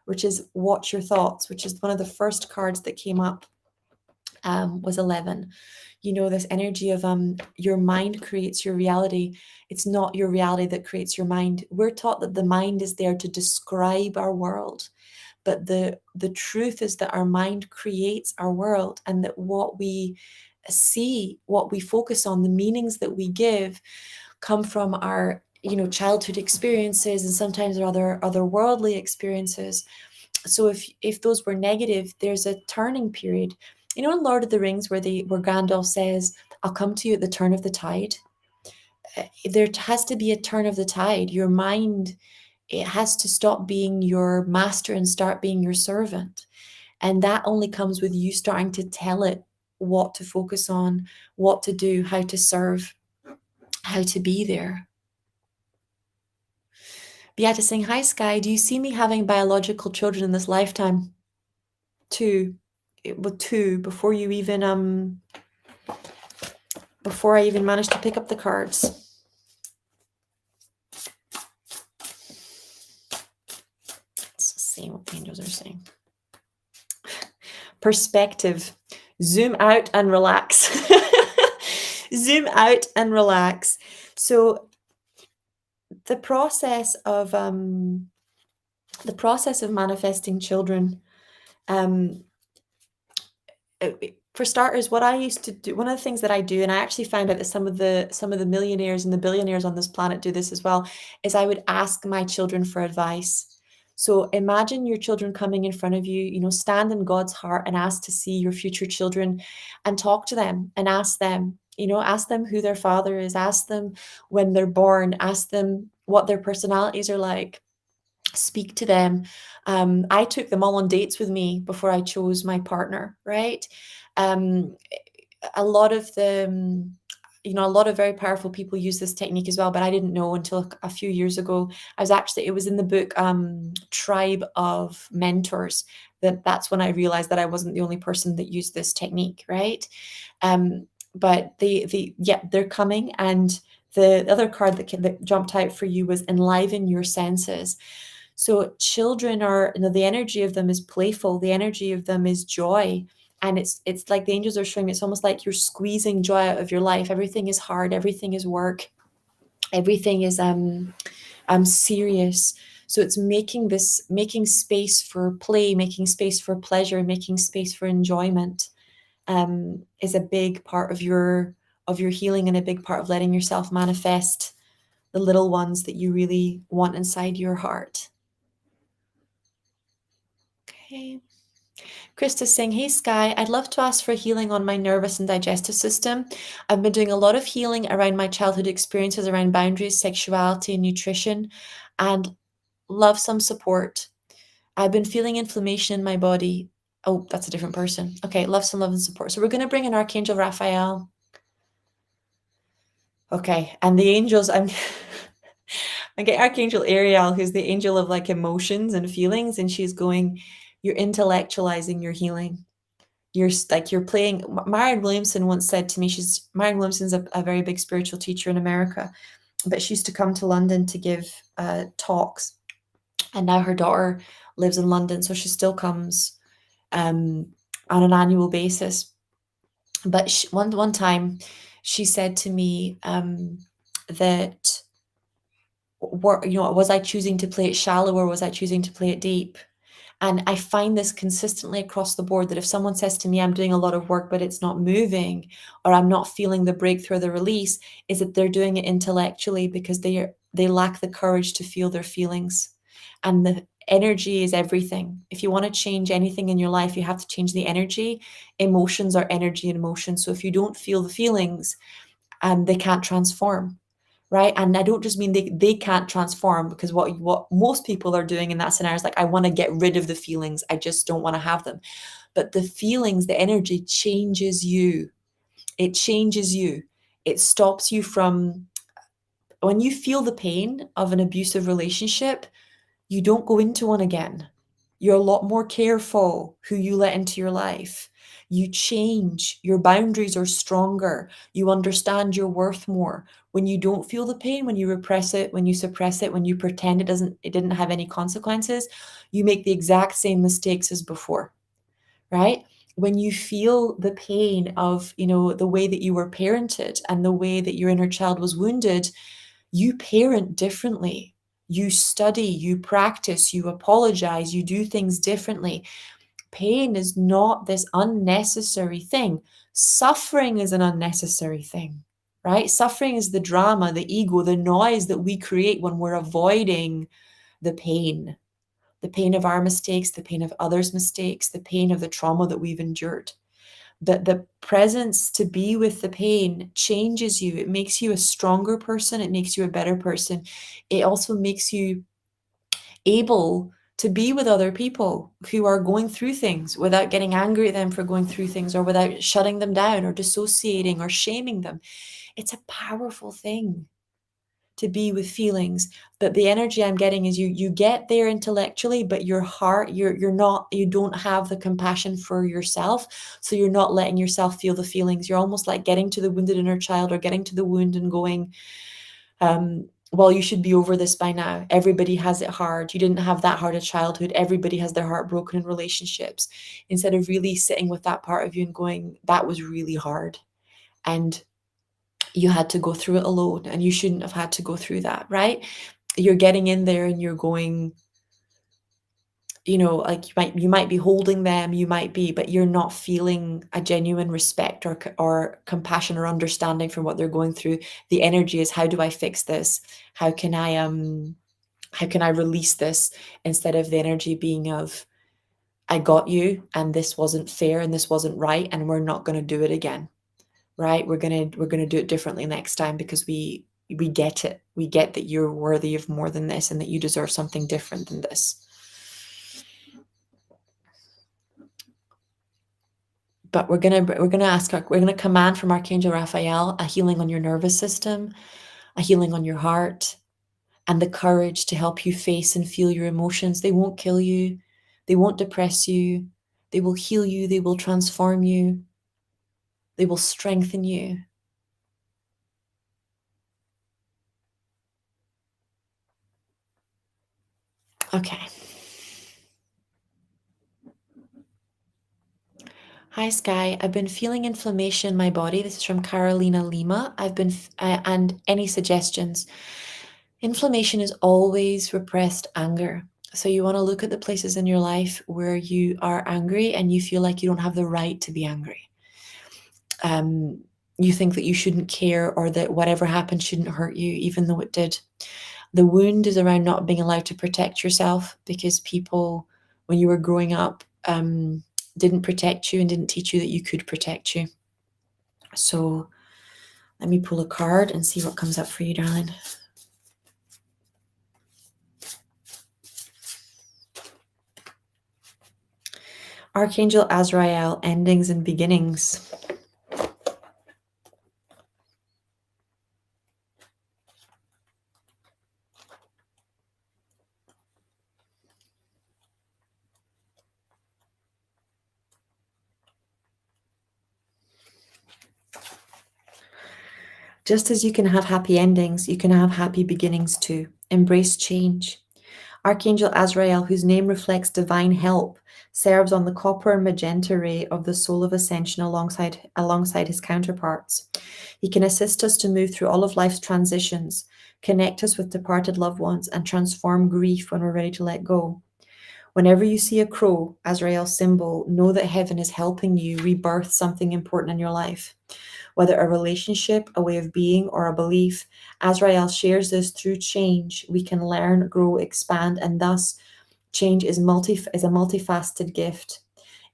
which is watch your thoughts, which is one of the first cards that came up, was 11. You know, this energy of your mind creates your reality. It's not your reality that creates your mind. We're taught that the mind is there to describe our world, but the truth is that our mind creates our world, and that what we see, what we focus on, the meanings that we give come from our childhood experiences and sometimes our other worldly experiences. So if those were negative, there's a turning period. You know, in Lord of the Rings, where Gandalf says, "I'll come to you at the turn of the tide." There has to be a turn of the tide. Your mind, it has to stop being your master and start being your servant. And that only comes with you starting to tell it what to focus on, what to do, how to serve, how to be there. Beata saying, "Hi Sky, do you see me having biological children in this lifetime?" Two. Before I even managed to pick up the cards. Let's see what the angels are saying. Perspective. Zoom out and relax. Zoom out and relax. So the process of manifesting children, for starters, what I used to do, one of the things that I do, and I actually found out that some of the millionaires and the billionaires on this planet do this as well, is I would ask my children for advice. So imagine your children coming in front of you, stand in God's heart and ask to see your future children and talk to them and ask them who their father is, ask them when they're born, ask them what their personalities are like, speak to them. I took them all on dates with me before I chose my partner, right? Um, a lot of a lot of very powerful people use this technique as well, but I didn't know until a few years ago. It was in the book Tribe of Mentors, that's when I realized that I wasn't the only person that used this technique, right? But yeah, they're coming. And the other card that jumped out for you was enliven your senses. So children are, the energy of them is playful, the energy of them is joy. And it's like the angels are showing me, it's almost like you're squeezing joy out of your life. Everything is hard, everything is work, everything is serious. So it's making space for play, making space for pleasure, making space for enjoyment, is a big part of your healing, and a big part of letting yourself manifest the little ones that you really want inside your heart. Okay. Krista's saying, hey Sky, I'd love to ask for healing on my nervous and digestive system. I've been doing a lot of healing around my childhood experiences around boundaries, sexuality, and nutrition, and love some support. I've been feeling inflammation in my body. Oh, that's a different person. Okay, love some love and support. So we're going to bring in Archangel Raphael. Okay, and the angels, I get Archangel Ariel, who's the angel of like emotions and feelings, and she's going, you're intellectualizing your healing. You're playing. Marianne Williamson once said to me, Marianne Williamson's a very big spiritual teacher in America, but she used to come to London to give talks, and now her daughter lives in London, so she still comes on an annual basis. But one time she said to me that, was I choosing to play it shallow or was I choosing to play it deep? And I find this consistently across the board, that if someone says to me, I'm doing a lot of work, but it's not moving, or I'm not feeling the breakthrough or the release, is that they're doing it intellectually because they lack the courage to feel their feelings. And the energy is everything. If you want to change anything in your life, you have to change the energy. Emotions are energy and emotion. So if you don't feel the feelings, they can't transform. Right. And I don't just mean they can't transform, because what most people are doing in that scenario is like, I want to get rid of the feelings. I just don't want to have them. But the feelings, the energy changes you. It changes you. It stops you from, when you feel the pain of an abusive relationship, you don't go into one again. You're a lot more careful who you let into your life. You change. Your boundaries are stronger. You understand your worth more. When you don't feel the pain, when you repress it, when you suppress it, when you pretend it didn't have any consequences, you make the exact same mistakes as before, right? When you feel the pain of, the way that you were parented and the way that your inner child was wounded, you parent differently. You study, you practice, you apologize, you do things differently. Pain is not this unnecessary thing. Suffering is an unnecessary thing, right? Suffering is the drama, the ego, the noise that we create when we're avoiding the pain of our mistakes, the pain of others' mistakes, the pain of the trauma that we've endured. That the presence to be with the pain changes you. It makes you a stronger person. It makes you a better person. It also makes you able to be with other people who are going through things without getting angry at them for going through things, or without shutting them down or dissociating or shaming them. It's a powerful thing to be with feelings. But the energy I'm getting is you get there intellectually, but your heart, you don't have the compassion for yourself. So you're not letting yourself feel the feelings. You're almost like getting to the wounded inner child, or getting to the wound and going, well, you should be over this by now. Everybody has it hard. You didn't have that hard a childhood. Everybody has their heart broken in relationships. Instead of really sitting with that part of you and going, that was really hard. And you had to go through it alone, and you shouldn't have had to go through that, right? You're getting in there and you're going, like you might be holding them, but you're not feeling a genuine respect or compassion or understanding from what they're going through. The energy is, how do I fix this? How can I release this? Instead of the energy being of, I got you, and this wasn't fair and this wasn't right, and we're not going to do it again. Right? We're going to do it differently next time, because we get it. We get that you're worthy of more than this, and that you deserve something different than this. But we're gonna command from Archangel Raphael a healing on your nervous system, a healing on your heart, and the courage to help you face and feel your emotions. They won't kill you, they won't depress you, they will heal you, they will transform you, they will strengthen you. Okay. Hi, Sky. I've been feeling inflammation in my body. This is from Carolina Lima. And any suggestions? Inflammation is always repressed anger. So you want to look at the places in your life where you are angry and you feel like you don't have the right to be angry. You think that you shouldn't care, or that whatever happened shouldn't hurt you, even though it did. The wound is around not being allowed to protect yourself, because people, when you were growing up, didn't protect you and didn't teach you that you could protect you. So let me pull a card and see what comes up for you, darling. Archangel Azrael, endings and beginnings. Just as you can have happy endings, you can have happy beginnings too. Embrace change. Archangel Azrael, whose name reflects divine help, serves on the copper and magenta ray of the soul of ascension alongside his counterparts. He can assist us to move through all of life's transitions, connect us with departed loved ones, and transform grief when we're ready to let go. Whenever you see a crow, Azrael's symbol, know that heaven is helping you rebirth something important in your life. Whether a relationship, a way of being, or a belief, Azrael shares this through change. We can learn, grow, expand, and thus change is a multifaceted gift.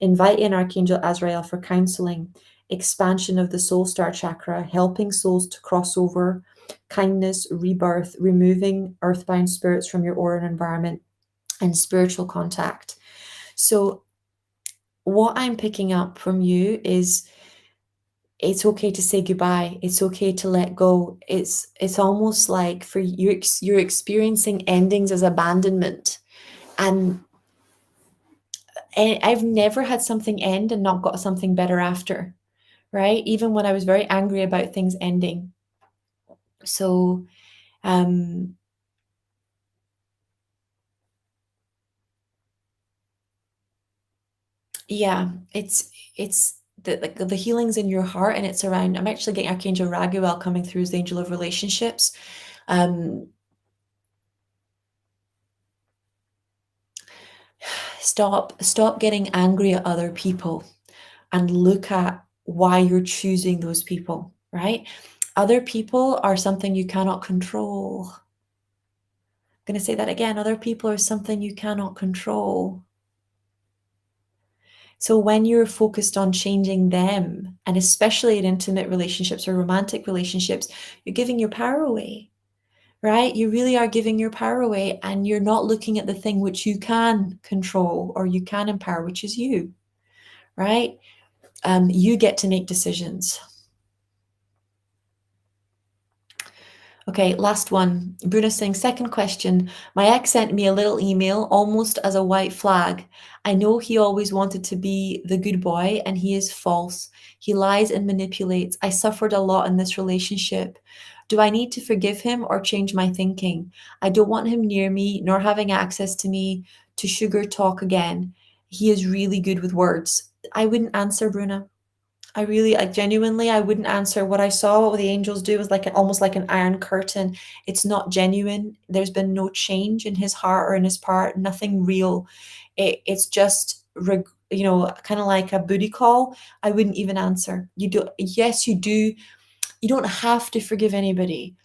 Invite in Archangel Azrael for counseling, expansion of the soul star chakra, helping souls to cross over, kindness, rebirth, removing earthbound spirits from your aura and environment, and spiritual contact. So what I'm picking up from you is, it's okay to say goodbye. It's okay to let go. It's almost like for you, you're experiencing endings as abandonment. And I've never had something end and not got something better after, right? Even when I was very angry about things ending. So, yeah, it's the healing's in your heart, and it's around. I'm actually getting Archangel Raguel coming through as the angel of relationships. Stop getting angry at other people, and look at why you're choosing those people, right? Other people are something you cannot control. I'm going to say that again. Other people are something you cannot control. So when you're focused on changing them, and especially in intimate relationships or romantic relationships, you're giving your power away, right? You really are giving your power away, and you're not looking at the thing which you can control or you can empower, which is you, right? You get to make decisions. Okay, last one. Bruna saying, second question. My ex sent me a little email almost as a white flag. I know he always wanted to be the good boy, and he is false. He lies and manipulates. I suffered a lot in this relationship. Do I need to forgive him or change my thinking? I don't want him near me, nor having access to me to sugar talk again. He is really good with words. I wouldn't answer, Bruna. Genuinely, I wouldn't answer. What I saw, what the angels do, was almost like an iron curtain. It's not genuine. There's been no change in his heart or in his part, nothing real. It's just, kind of like a booty call. I wouldn't even answer. Yes, you do. You don't have to forgive anybody,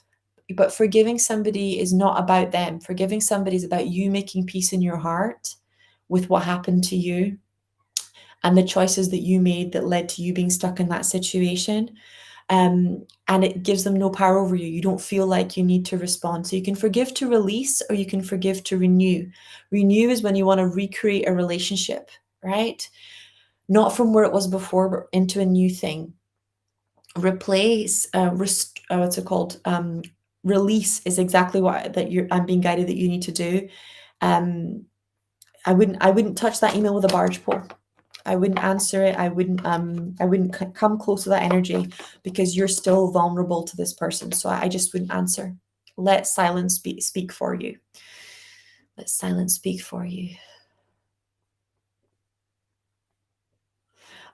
but forgiving somebody is not about them. Forgiving somebody is about you making peace in your heart with what happened to you and the choices that you made that led to you being stuck in that situation. And it gives them no power over you. You don't feel like you need to respond. So you can forgive to release, or you can forgive to renew. Renew is when you want to recreate a relationship, right? Not from where it was before, but into a new thing. Replace, what's it called? Release is exactly what I'm being guided that you need to do. I wouldn't touch that email with a barge pole. I wouldn't answer it. I wouldn't come close to that energy, because you're still vulnerable to this person. So I just wouldn't answer. Let silence speak for you. Let silence speak for you.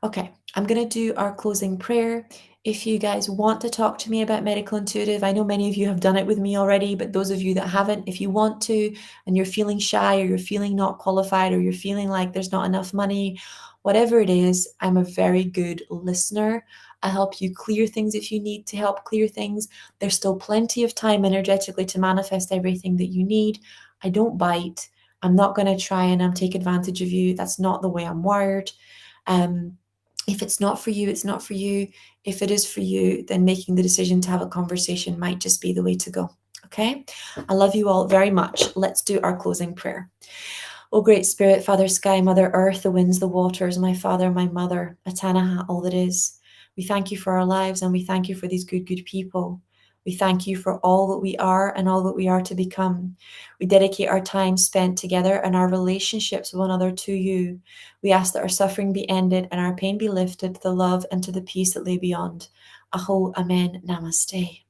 Okay, I'm going to do our closing prayer. If you guys want to talk to me about medical intuitive, I know many of you have done it with me already, but those of you that haven't, if you want to, and you're feeling shy, or you're feeling not qualified, or you're feeling like there's not enough money, whatever it is, I'm a very good listener. I help you clear things if you need to help clear things. There's still plenty of time energetically to manifest everything that you need. I don't bite. I'm not going to try and take advantage of you. That's not the way I'm wired. If it's not for you, it's not for you. If it is for you, then making the decision to have a conversation might just be the way to go. Okay? I love you all very much. Let's do our closing prayer. Oh, great Spirit, Father Sky, Mother Earth, the winds, the waters, my Father, my Mother, Atanaha, all that is. We thank you for our lives, and we thank you for these good people. We thank you for all that we are and all that we are to become. We dedicate our time spent together and our relationships with one another to you. We ask that our suffering be ended and our pain be lifted to the love and to the peace that lay beyond. Aho, Amen, Namaste.